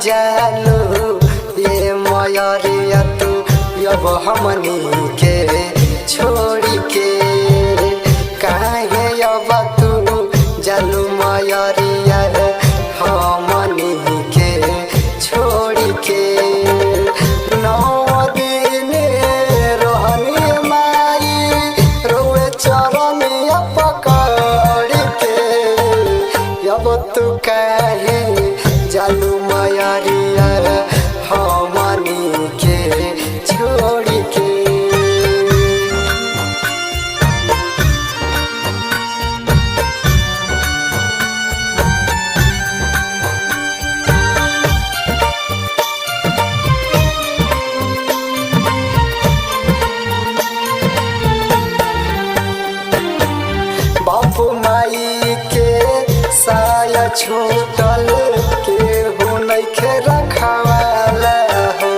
जालू ये मयरिया तू अब हमनी के छोड़ी के काहे अब तू जालू मयरिया हमनी के छोड़ी के। 9 दिन रहनी माई रोए चरनिया पकड़ के अब तू काहे जालू मयरिया हमनी के छोड़ी के। बाबू माई के साया छूटल केहू नइखे रखवाला हो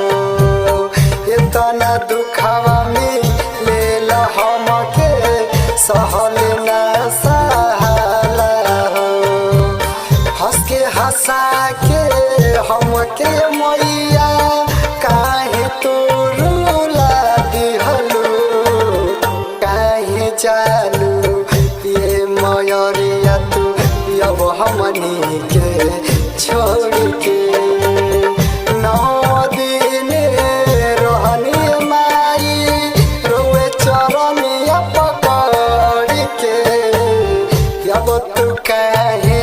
इतना दुखवा में लेल हमके सहल ना सहाला हो। हंस के हंसा के हमके मैया काहे तू रुला दिहलू काहे चालू ये मयरिया तू अब हमनी के छोड़ के। 9 दिन रहनी माई रोए चरनिया पकड़ के अब तू काहे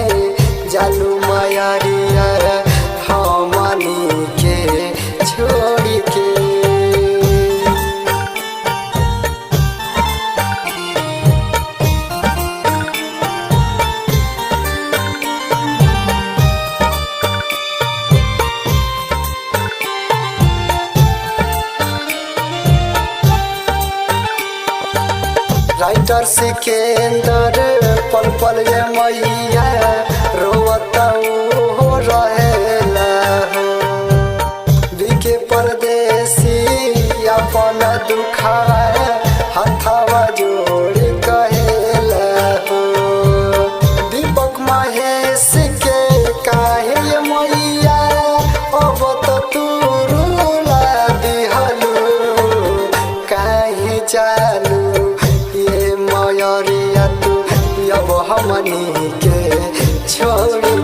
जालू मयरिया हमनी के छोड़ के। राइटर सिकंदर पल पल ये मैया रोवता हो रहेला हो बिके परदेसी अपन दुखा हथवा जोड़ कहेला हो। दीपक महेश के काहे ये मैया अब तो तू रुला दिहलू काहे चालू ये मयरिया तू अब हमनी के छोड़